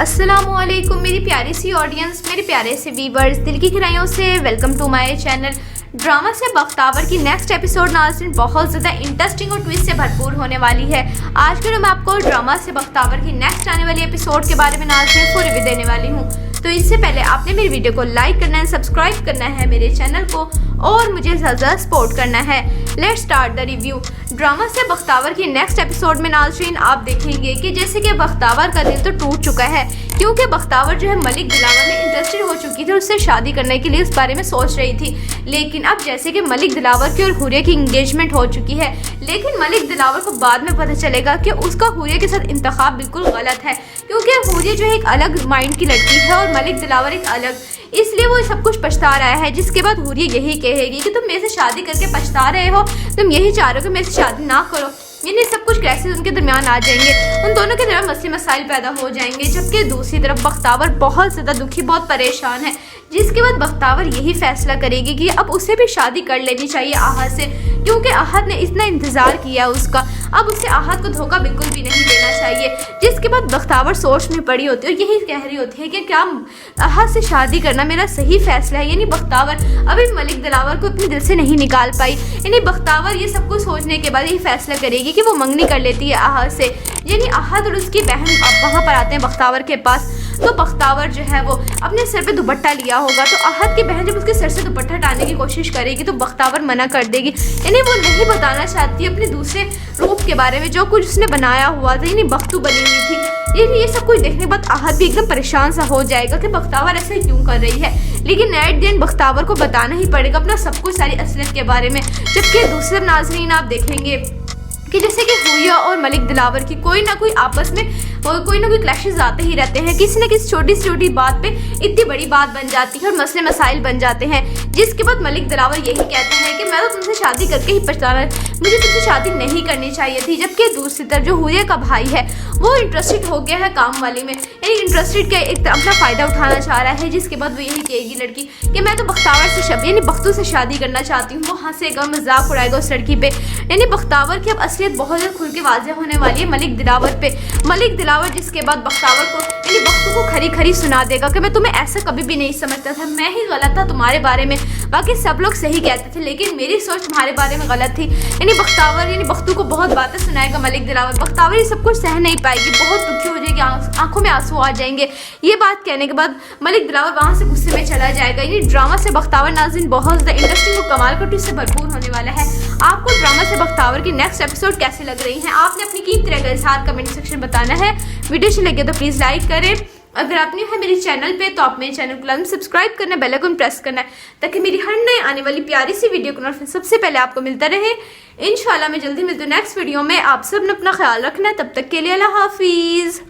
अस्सलामुअलैकुम मेरी प्यारी सी ऑडियंस, मेरे प्यारे से व्यूवर्स, दिल की गहराइयों से welcome to my channel. Drama से बख्तावर की नेक्स्ट एपिसोड नाज़रीन बहुत ज़्यादा इंटरेस्टिंग और ट्विस्ट से भरपूर होने वाली है। आज के मैं आपको ड्रामा से बख्तावर की नेक्स्ट आने वाली एपिसोड के बारे में नाज़रीन पूरी रिव्यू देने वाली हूँ। तो इससे पहले आपने मेरी वीडियो को लाइक करना है, सब्सक्राइब करना है मेरे चैनल को और मुझे ज़्यादा सपोर्ट करना है। Let's start the review. Drama से बख्तावर की नेक्स्ट एपिसोड में नाज़रीन आप देखेंगे कि जैसे कि बख्तावर का दिल तो टूट चुका है, क्योंकि बख्तावर जो है मलिक दिलावर में इंटरेस्टेड हो चुकी थी, उससे शादी करने के लिए इस बारे में सोच रही थी। लेकिन अब जैसे कि मलिक दिलावर की और हुरिया की इंगेजमेंट हो चुकी है, लेकिन मलिक दिलावर को बाद में पता चलेगा कि उसका हुरिया के साथ इंतखाब बिल्कुल गलत है, क्योंकि हुरिया जो है एक अलग माइंड की लड़की है और मलिक दिलावर एक अलग, इसलिए वो सब कुछ पछता रहा है। जिसके बाद हुरिया यही कहेगी कि तुम मेरे से शादी करके पछता रहे हो, तुम यही चाह रहे हो कि मेरे से शादी ना करो। यानी सब कुछ क्लैशेस उनके दरमियान आ जाएंगे, उन दोनों की तरफ मसले मसाइल पैदा हो जाएंगे। जबकि दूसरी तरफ बख्तावर बहुत ज़्यादा दुखी, बहुत परेशान है। जिसके बाद बख्तावर यही फैसला करेगी कि अब उसे भी शादी कर लेनी चाहिए आहद से, क्योंकि आहद ने इतना इंतज़ार किया उसका, अब उसे आहद को धोखा बिल्कुल भी नहीं देना चाहिए। जिसके बाद बख्तावर सोच में पड़ी होती है और यही कह रही होती है कि क्या आहद से शादी करना मेरा सही फैसला है। यानी बख्तावर अभी मलिक दिलावर को अपने दिल से नहीं निकाल पाई। यानी बख्तावर ये सब कुछ सोचने के बाद यही फैसला करेगी कि वो मंगनी कर लेती है आहद से। यानी आहद और उसकी बहन अब वहाँ पर आते हैं बख्तावर के पास। तो बख्तावर जो है वो अपने सर पे दुपट्टा लिया होगा, तो आहद की बहन जब उसके सर से दुपट्टा हटाने की कोशिश करेगी तो बख्तावर मना कर देगी। यानी वो नहीं बताना चाहती अपने दूसरे रूप के बारे में जो कुछ उसने बनाया हुआ था, यानी बख्तू बनी हुई थी। यानी ये सब कुछ देखने के बाद आहद भी एकदम परेशान सा हो जाएगा कि बख्तावर ऐसे क्यों कर रही है। लेकिन एट द एंड बख्तावर को बताना ही पड़ेगा अपना सब कुछ, सारी असलियत के बारे में। जबकि दूसरे नाज़रीन आप देखेंगे कि जैसे कि हुरिया और मलिक दिलावर की कोई ना कोई आपस में कोई ना कोई क्लैशेस आते ही रहते हैं। किसी न किसी छोटी से छोटी बात पे इतनी बड़ी बात बन जाती है और मसले मसाइल बन जाते हैं। जिसके बाद मलिक दिलावर यही कहते हैं कि मैं तो तुमसे शादी करके ही पछताना, मुझे तुमसे शादी नहीं करनी चाहिए थी। जबकि दूसरी तरफ जो हुरिया का भाई है वो इंटरेस्टेड हो गया है काम वाली में, यानी इंटरेस्टेड का एक अपना फ़ायदा उठाना चाह रहा है। जिसके बाद वो यही कहेगी लड़की कि मैं तो बख्तावर से यानी बख्तू से शादी करना चाहती हूँ। वो हंसेगा, मजाक उड़ाएगा उस लड़की पे। यानी बख्तावर की अब असलियत बहुत ज़्यादा खुल के वाज़ेह होने वाली है मलिक दिलावर पे। मलिक दिलावर जिसके बाद बख्तावर को यानी बख्तू को खरी खरी सुना देगा कि मैं तुम्हें ऐसा कभी भी नहीं समझता था, मैं ही गलत था तुम्हारे बारे में, बाकी सब लोग सही कहते थे लेकिन मेरी सोच तुम्हारे बारे में गलत थी। यानी बख्तावर यानी बख्तू को बहुत बातें सुनाएगा मलिक दिलावर। बख्तावर ये सब कुछ सह नहीं पाएगी, बहुत दुखी हो जाएगी, आंखों में आंसू आ जाएंगे। ये बात कहने के बाद मलिक दिलावर वहाँ से गुस्से में चला जाएगा। यानी ड्रामा से बख्तावर नाज़रीन बहुत ज़्यादा इंटरेस्टिंग और कमाल का ट्विस्ट से भरपूर होने वाला है। आपको ड्रामा से बख्तावर की नेक्स्ट एपिसोड कैसी लग रही है, आपने अपनी कीमती राय का इज़हार कमेंट सेक्शन बताना है। वीडियो अच्छी लगे तो प्लीज़ लाइक करें। अगर आप न्यू है मेरे चैनल पे तो आप मेरे चैनल को लाजमी सब्सक्राइब करना, बेल आइकन प्रेस करना है, ताकि मेरी हर नई आने वाली प्यारी सी वीडियो को नोटिफिकेशन सबसे पहले आपको मिलता रहे। इंशाल्लाह मैं जल्दी मिलती हूँ नेक्स्ट वीडियो में। आप सब ने अपना ख्याल रखना है, तब तक के लिए अल्लाह हाफिज़।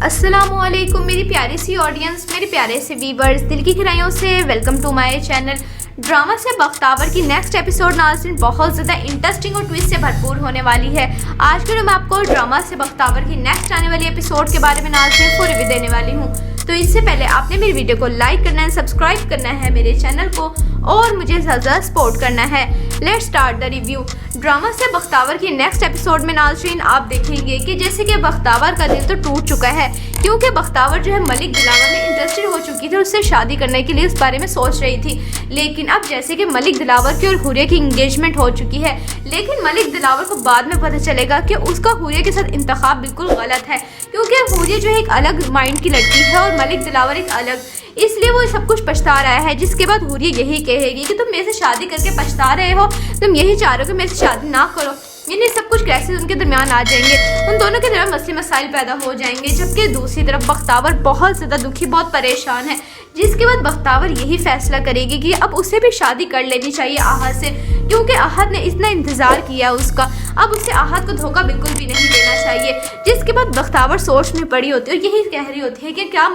अस्सलामुअलैकुम मेरी प्यारी सी ऑडियंस, मेरे प्यारे से व्यूवर्स, दिल की गहराइयों से welcome to my channel. Drama से बख्तावर की नेक्स्ट एपिसोड नाज़रीन बहुत ज़्यादा इंटरेस्टिंग और ट्विस्ट से भरपूर होने वाली है। आज के मैं आपको ड्रामा से बख्तावर की नेक्स्ट आने वाली एपिसोड के बारे में नाज़रीन पूरी रिव्यू देने वाली हूँ। तो इससे पहले आपने मेरी वीडियो को लाइक करना है, सब्सक्राइब करना है मेरे चैनल को और मुझे ज़्यादा सपोर्ट करना है। Let's start the review. Drama से बख्तावर की नेक्स्ट एपिसोड में नाज़रीन आप देखेंगे कि जैसे कि बख्तावर का दिल तो टूट चुका है, क्योंकि बख्तावर जो है मलिक दिलावर में इंटरेस्टेड हो चुकी थी, उससे शादी करने के लिए इस बारे में सोच रही थी। लेकिन अब जैसे कि मलिक दिलावर की और हुरिया की इंगेजमेंट हो चुकी है, लेकिन मलिक दिलावर को बाद में पता चलेगा कि उसका हुरिया के साथ इंतखाब बिल्कुल गलत है, क्योंकि हुरिया जो है एक अलग माइंड की लड़की है और मलिक दिलावर एक अलग, इसलिए वो सब कुछ पछता रहा है। जिसके बाद हुरिया यही कहेगी कि तुम मेरे से शादी करके पछता रहे हो, तुम यही चाह रहे हो कि मेरे से शादी ना करो। यानी सब कुछ क्लैशेस उनके दरमियान आ जाएंगे, उन दोनों की तरफ मसले मसाइल पैदा हो जाएंगे। जबकि दूसरी तरफ बख्तावर बहुत ज़्यादा दुखी, बहुत परेशान है। जिसके बाद बख्तावर यही फैसला करेगी कि अब उसे भी शादी कर लेनी चाहिए आहद से, क्योंकि आहद ने इतना इंतज़ार किया उसका, अब उसे आहद को धोखा बिल्कुल भी नहीं देना चाहिए। जिसके बाद बख्तावर सोच में पड़ी होती है और यही कह रही होती है कि क्या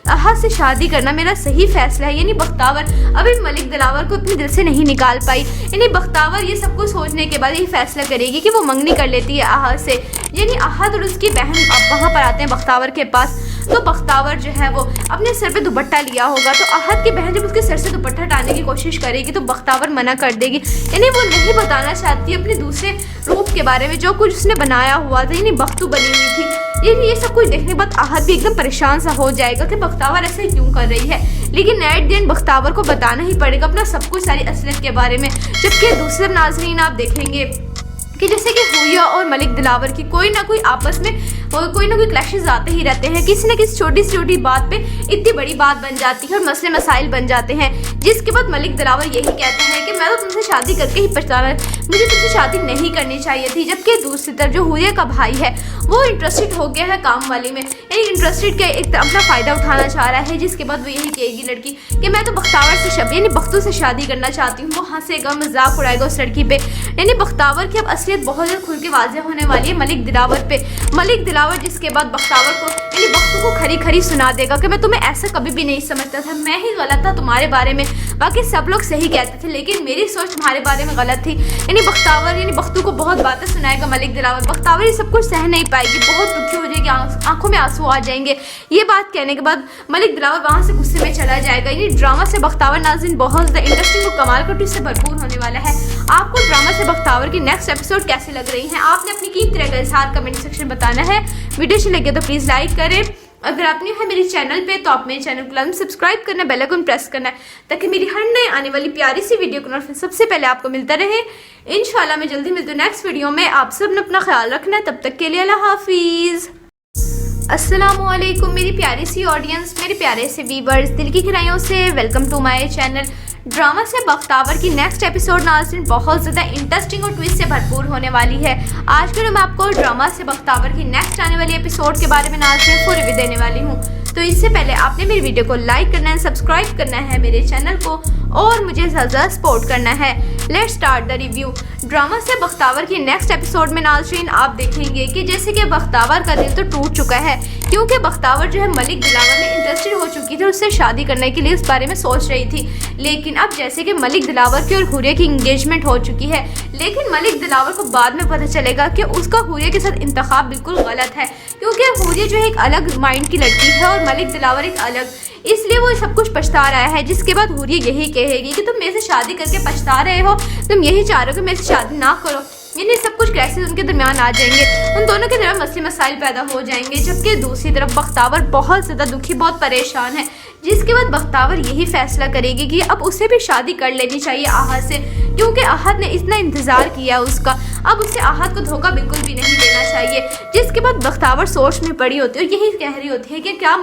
आहद से शादी करना मेरा सही फैसला है। यानी बख्तावर अभी मलिक दिलावर को अपने दिल से नहीं निकाल पाई। यानी बख्तावर ये सब कुछ सोचने के बाद यही फैसला करेगी कि वो मंगनी कर लेती है आहद से। यानी आहद और उसकी बहन अब वहाँ पर आते हैं बख्तावर के पास। तो बख्तावर जो है वो अपने सर पे दुपट्टा लिया होगा, तो अहद की बहन जब उसके सर से दुपट्टा हटाने की कोशिश करेगी तो बख्तावर मना कर देगी। यानी वो नहीं बताना चाहती अपने दूसरे रूप के बारे में जो कुछ उसने बनाया हुआ था, यानी बख्तू बनी हुई थी। ये सब कुछ देखने के बाद अहद भी एकदम परेशान सा हो जाएगा कि बख्तावर ऐसे क्यों कर रही है, लेकिन एट द एंड बख्तावर को बताना ही पड़ेगा अपना सब कुछ, सारी असलियत के बारे में। जबकि दूसरे नाज़रीन आप देखेंगे कि जैसे कि हुरिया और मलिक दिलावर की कोई ना कोई आपस में कोई ना कोई क्लैशेस आते ही रहते हैं, किसी न किसी छोटी से छोटी बात पे इतनी बड़ी बात बन जाती है और मसले मसाइल बन जाते हैं, जिसके बाद मलिक दिलावर यही कहता है कि मैं तो तुमसे शादी करके ही पछताना, मुझे तुमसे शादी नहीं करनी चाहिए थी। जबकि दूसरी तरफ जो हुरिया का भाई है वो इंटरेस्टेड हो गया है काम वाली में, यानी इंटरेस्टेड के एक अपना फ़ायदा उठाना चाह रहा है, जिसके बाद वो यही कहेगी लड़की कि मैं तो बख्तावर से यानी बख्तू से शादी करना चाहती हूँ। वो हंसेगा, मजाक उड़ाएगा उस लड़की पे। यानी बख्तावर की अब असलियत बहुत ज़्यादा खुल के वाज़ेह होने वाली है मलिक दिलावर पे। मलिक दिलावर जिसके बाद बख्तावर को यानी बख्तू को खरी खरी सुना देगा कि मैं तुम्हें ऐसा कभी भी नहीं समझता था, मैं ही गलत था तुम्हारे बारे में, बाकी सब लोग सही कहते थे लेकिन मेरी सोच तुम्हारे बारे में गलत थी। यानी बख्तावर यानी बख्तू को बहुत बातें सुनाएगा मलिक दिलावर। बख्तावर ये सब कुछ सह नहीं पाएगी, बहुत दुखी हो जाएगी, आंखों में आंसू आ जाएंगे। ये बात कहने के बाद मलिक दिलावर वहाँ से गुस्से में चला जाएगा। ये ड्रामा से बख्तावर नाज़रीन बहुत ज़्यादा इंटरेस्टिंग और कमाल का ट्विस्ट से भरपूर होने वाला है। आपको ड्रामा से बख्तावर की नेक्स्ट एपिसोड कैसे लग रही है, आपने अपनी कीमती राय का इज़हार कमेंट सेक्शन बताना है। वीडियो अच्छी लगे तो प्लीज़ लाइक करें। अगर आप न्यू है मेरे चैनल पे तो आप मेरे चैनल को लाजमी सब्सक्राइब करना, बेल आइकन प्रेस करना है ताकि मेरी हर नए आने वाली प्यारी सी वीडियो को नोटिफिकेशन सबसे पहले आपको मिलता रहे। इंशाल्लाह मैं जल्दी मिलती हूँ नेक्स्ट वीडियो में। आप सब ने अपना ख्याल रखना है, तब तक के लिए अल्लाह हाफिज़। अस्सलामुअलैकुम मेरी प्यारी सी ऑडियंस, मेरे प्यारे से व्यूअर्स, दिल की गहराइयों से welcome to my channel. Drama से बख्तावर की नेक्स्ट एपिसोड नाज़रीन बहुत ज़्यादा इंटरेस्टिंग और ट्विस्ट से भरपूर होने वाली है। आज के मैं आपको ड्रामा से बख्तावर की नेक्स्ट आने वाली एपिसोड के बारे में नाज़रीन पूरी रिव्यू देने वाली हूँ। तो इससे पहले आपने मेरी वीडियो को लाइक करना है, सब्सक्राइब करना है मेरे चैनल को और मुझे ज़्यादा सपोर्ट करना है। Let's start the review. Drama से बख्तावर की नेक्स्ट एपिसोड में नाज़रीन आप देखेंगे कि जैसे कि बख्तावर का दिल तो टूट चुका है, क्योंकि बख्तावर जो है मलिक दिलावर में इंटरेस्टेड हो चुकी थी, उससे शादी करने के लिए इस बारे में सोच रही थी। लेकिन अब जैसे कि मलिक दिलावर की और हुरिया की इंगेजमेंट हो चुकी है, लेकिन मलिक दिलावर को बाद में पता चलेगा कि उसका हुरिया के साथ इंतखाब बिल्कुल गलत है, क्योंकि हुरिया जो है एक अलग माइंड की लड़की है और मलिक दिलावर एक अलग, इसलिए वो सब कुछ पछता रहा है। जिसके बाद हुरिया यही कहेगी कि तुम मेरे से शादी करके पछता रहे हो, तुम यही चाह रहे हो कि मेरे से शादी ना करो। यानी सब कुछ कैसे उनके दरमियान आ जाएंगे, उन दोनों के दरमियान मसले मसाइल पैदा हो जाएंगे। जबकि दूसरी तरफ बख्तावर बहुत ज़्यादा दुखी, बहुत परेशान है, जिसके बाद बख्तावर यही फैसला करेगी कि अब उसे भी शादी कर लेनी चाहिए अहद से, क्योंकि अहद ने इतना इंतज़ार किया उसका, अब उसे अहद को धोखा बिल्कुल भी नहीं देना चाहिए। जिसके बाद बख्तावर सोच में पड़ी होती है और यही कह रही होती है कि क्या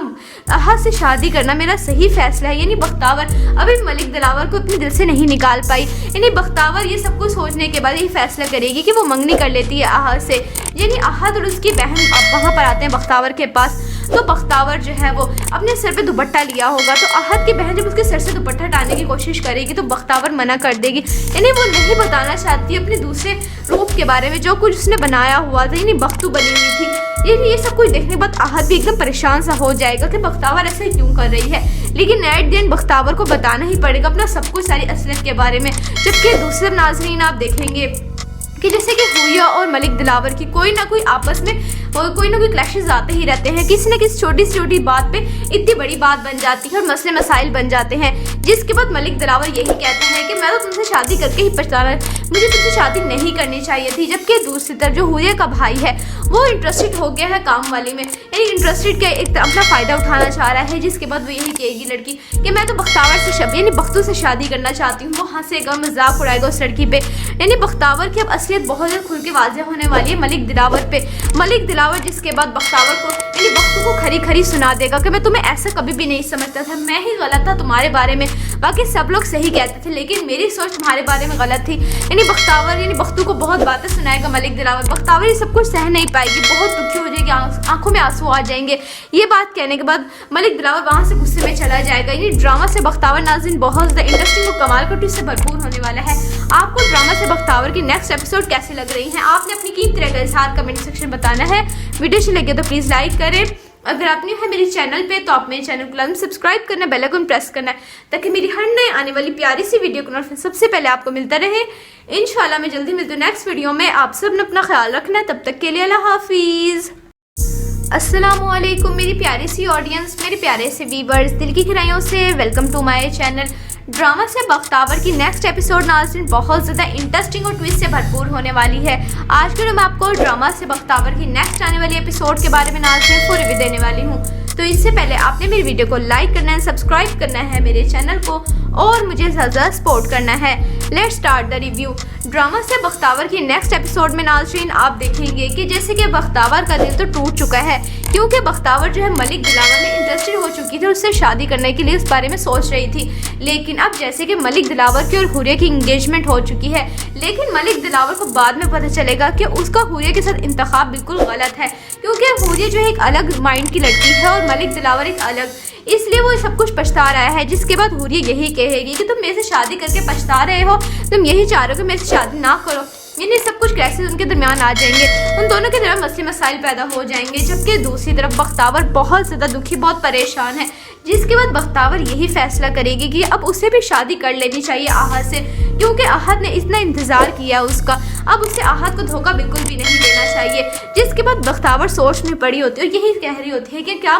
अहद से शादी करना मेरा सही फैसला है। यानी बख्तावर अभी मलिक दिलावर को अपने दिल से नहीं निकाल पाई। यानी बख्तावर ये सब कुछ सोचने के बाद यही फैसला करेगी कि वो मंगनी कर लेती है अहद से। यानी अहद और उसकी बहन वहाँ पर आते हैं बख्तावर के पास, तो बख्तावर जो है वो अपने सर पे दुपट्टा लिया होगा, तो अहद की बहन जब उसके सर से दुपट्टा हटाने की कोशिश करेगी तो बख्तावर मना कर देगी। यानी वो नहीं बताना चाहती अपने दूसरे रूप के बारे में जो कुछ उसने बनाया हुआ था, यानी बख्तू बनी हुई थी। ये सब कुछ देखने के बाद अहद भी एकदम परेशान सा हो जाएगा कि बख्तावर ऐसे क्यों कर रही है, लेकिन एट द एंड बख्तावर को बताना ही पड़ेगा अपना सब कुछ, सारी असलियत के बारे में। जबकि दूसरे नाज़रीन आप देखेंगे कि जैसे कि हुरिया और मलिक दिलावर की कोई ना कोई आपस में कोई ना कोई क्लैशेस आते ही रहते हैं, किसी न किसी छोटी से छोटी बात पे इतनी बड़ी बात बन जाती है और मसले मसाइल बन जाते हैं। जिसके बाद मलिक दिलावर यही कहता है कि मैं तो तुमसे शादी करके ही पछताना, मुझे तुमसे शादी नहीं करनी चाहिए थी। जबकि दूसरी तरफ जो हुरिया का भाई है वो इंटरेस्टेड हो गया है काम वाली में, यानी इंटरेस्टेड के एक अपना फ़ायदा उठाना चाह रहा है। जिसके बाद वो यही कहेगी लड़की कि मैं तो बख्तावर से यानी बख्तू से शादी करना चाहती हूँ। वो हंसेगा, मजाक उड़ाएगा उस लड़की पे। यानी बख्तावर की अब असलियत बहुत ज़्यादा खुल के वाज़ेह होने वाली है मलिक दिलावर पे। मलिक दिलावर जिसके बाद बख्तावर को यानी बख्तू को खरी खरी सुना देगा कि मैं तुम्हें ऐसा कभी भी नहीं समझता था, मैं ही गलत था तुम्हारे बारे में, बाकी सब लोग सही कहते थे लेकिन मेरी सोच तुम्हारे बारे में गलत थी। यानी बख्तावर यानी बख्तू को बहुत बातें सुनाएगा मलिक दिलावर। बख्तावर ये सब कुछ सह नहीं पाएगी, बहुत दुखी हो जाएगी, आंखों में आंसू आ जाएंगे। ये बात कहने के बाद मलिक दिलावर वहाँ से गुस्से में चला जाएगा। यानी ड्रामा से बख्तावर नाज़रीन बहुत ज़्यादा इंटरेस्टिंग और कमाल का ट्विस्ट से भरपूर होने वाला है। आपको ड्रामा से बख्तावर की नेक्स्ट एपिसोड कैसे लग रही है, आपने अपनी कीमती राय का इज़हार कमेंट सेक्शन बताना है। वीडियो अच्छी लगे तो प्लीज़ लाइक करें। अगर आप न्यू है मेरे चैनल पे तो आप मेरे चैनल को लाजमी सब्सक्राइब करना, बेल आइकन प्रेस करना है ताकि मेरी हर नए आने वाली प्यारी सी वीडियो को नोटिफिकेशन सबसे पहले आपको मिलता रहे। इंशाल्लाह मैं जल्दी मिलती हूँ नेक्स्ट वीडियो में। आप सब ने अपना ख्याल रखना है, तब तक के लिए अल्लाह हाफिज़। अस्सलामुअलैकुम मेरी प्यारी सी ऑडियंस, मेरे प्यारे से व्यूवर्स, दिल की गहराइयों से welcome to my channel. Drama से बख्तावर की नेक्स्ट एपिसोड नाज़रीन बहुत ज़्यादा इंटरेस्टिंग और ट्विस्ट से भरपूर होने वाली है। आज के मैं आपको ड्रामा से बख्तावर की नेक्स्ट आने वाली एपिसोड के बारे में नाज़रीन पूरी रिव्यू देने वाली हूँ। तो इससे पहले आपने मेरी वीडियो को लाइक करना है, सब्सक्राइब करना है मेरे चैनल को और मुझे ज़्यादा सपोर्ट करना है। Let's start the review. Drama से बख्तावर की नेक्स्ट एपिसोड में नाज़रीन आप देखेंगे कि जैसे कि बख्तावर का दिल तो टूट चुका है, क्योंकि बख्तावर जो है मलिक दिलावर में इंटरेस्टेड हो चुकी थी, उससे शादी करने के लिए इस बारे में सोच रही थी। लेकिन अब जैसे कि मलिक दिलावर की और हुरिया की इंगेजमेंट हो चुकी है, लेकिन मलिक दिलावर को बाद में पता चलेगा कि उसका हुरिया के साथ इंतखाब बिल्कुल गलत है, क्योंकि हुरिया जो है एक अलग माइंड की लड़की है और मलिक दिलावर एक अलग, इसलिए वो सब कुछ पछता रहा है। जिसके बाद हुरिया यही कहेगी कि तुम मेरे से शादी करके पछता रहे हो, तुम यही चाह रहे हो कि मेरे से शादी ना करो। यानी सब कुछ क्लैशेस उनके दरमियान आ जाएंगे, उन दोनों की तरफ मसले मसाइल पैदा हो जाएंगे। जबकि दूसरी तरफ बख्तावर बहुत ज़्यादा दुखी, बहुत परेशान है। जिसके बाद बख्तावर यही फैसला करेगी कि अब उसे भी शादी कर लेनी चाहिए आहद से, क्योंकि आहद ने इतना इंतज़ार किया उसका, अब उसे आहद को धोखा बिल्कुल भी नहीं देना चाहिए। जिसके बाद बख्तावर सोच में पड़ी होती है और यही कह रही होती है कि क्या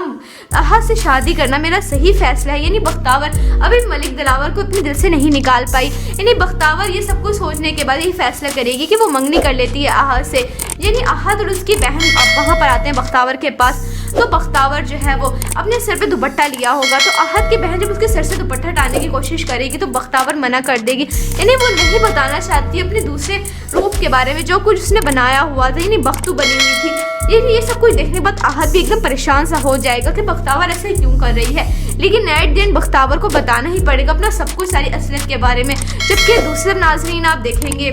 आहद से शादी करना मेरा सही फैसला है। यानी बख्तावर अभी मलिक दिलावर को अपने दिल से नहीं निकाल पाई। यानी बख्तावर ये सब कुछ सोचने के बाद यही फैसला करेगी कि वो मंगनी कर लेती है आहद से। यानी आहद और उसकी बहन वहाँ पर आते हैं बख्तावर के पास, तो बख्तावर जो है वो अपने सर पे दुपट्टा लिया होगा, तो आहद की बहन जब उसके सर से दुपट्टा हटाने की कोशिश करेगी तो बख्तावर मना कर देगी। यानी वो नहीं बताना चाहती अपने दूसरे रूप के बारे में जो कुछ उसने बनाया हुआ था, यानी बख्तू बनी हुई थी। यानी ये सब कुछ देखने के बाद आहद भी एकदम परेशान सा हो जाएगा कि बख्तावर ऐसे क्यों कर रही है। लेकिन एट द एंड बख्तावर को बताना ही पड़ेगा अपना सब कुछ, सारी असलियत के बारे में। जबकि दूसरे नाज़रीन आप देखेंगे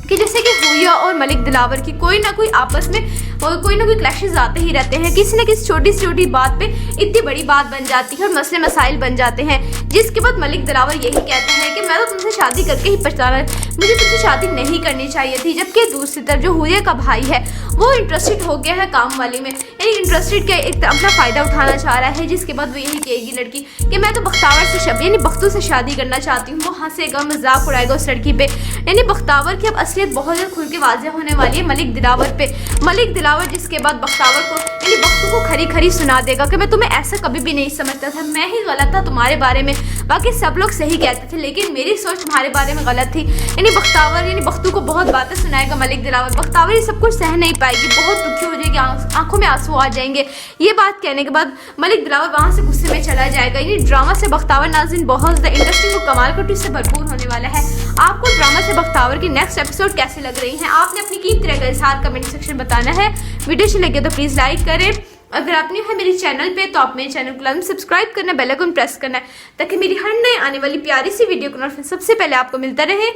कि जैसे कि हुरिया और मलिक दिलावर की कोई ना कोई आपस में कोई ना कोई क्लैशेस आते ही रहते हैं। किसी न किसी छोटी से छोटी बात पे इतनी बड़ी बात बन जाती है और मसले मसाइल बन जाते हैं। जिसके बाद मलिक दिलावर यही कहता है कि मैं तो तुमसे शादी करके ही पछताना, मुझे तुमसे शादी नहीं करनी चाहिए थी। जबकि दूसरी तरफ जो हुरिया का भाई है वो इंटरेस्टेड हो गया है काम वाली में, यानी इंटरेस्टेड के एक अपना फ़ायदा उठाना चाह रहा है। जिसके बाद वो यही कहेगी लड़की कि मैं तो बख्तावर से यानी बख्तू से शादी करना चाहती हूँ। वो हंसेगा, मजाक उड़ाएगा उस लड़की पे। यानी बख्तावर की अब असलियत बहुत ज़्यादा खुल के वाज़ेह होने वाली है मलिक दिलावर पे। मलिक दिलावर जिसके बाद बख्तावर को यानी बख्तू को खरी खरी सुना देगा कि मैं तुम्हें ऐसा कभी भी नहीं समझता था, मैं ही गलत था तुम्हारे बारे में, बाकी सब लोग सही कहते थे लेकिन मेरी सोच तुम्हारे बारे में गलत थी। यानी बख्तावर यानी बख्तू को बहुत बातें सुनाएगा मलिक दिलावर। बख्तावर ये सब कुछ सह नहीं पाएगी, बहुत दुखी हो जाएगी, आंखों में आंसू आ जाएंगे। ये बात कहने के बाद मलिक दिलावर वहाँ से गुस्से में चला जाएगा। यानी ड्रामा से बख्तावर नाज़रीन बहुत ज़्यादा इंटरेस्टिंग और कमाल का ट्विस्ट से भरपूर होने वाला है। आपको ड्रामा से बख्तावर की नेक्स्ट एपिसोड कैसी लग रही है, आपने अपनी कीमती राय का इज़हार कमेंट सेक्शन बताना है। वीडियो अच्छी लगे तो प्लीज़ लाइक करें। अगर आप न्यू है मेरे चैनल पे तो आप मेरे चैनल को लाजमी सब्सक्राइब करना, बेल आइकन प्रेस करना है ताकि मेरी हर नए आने वाली प्यारी सी वीडियो को नोटिफिकेशन सबसे पहले आपको मिलता रहे।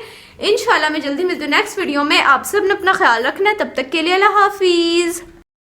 इंशाल्लाह मैं जल्दी मिलती हूँ नेक्स्ट वीडियो में। आप सब ने अपना ख्याल रखना है, तब तक के लिए अल्लाह हाफिज़।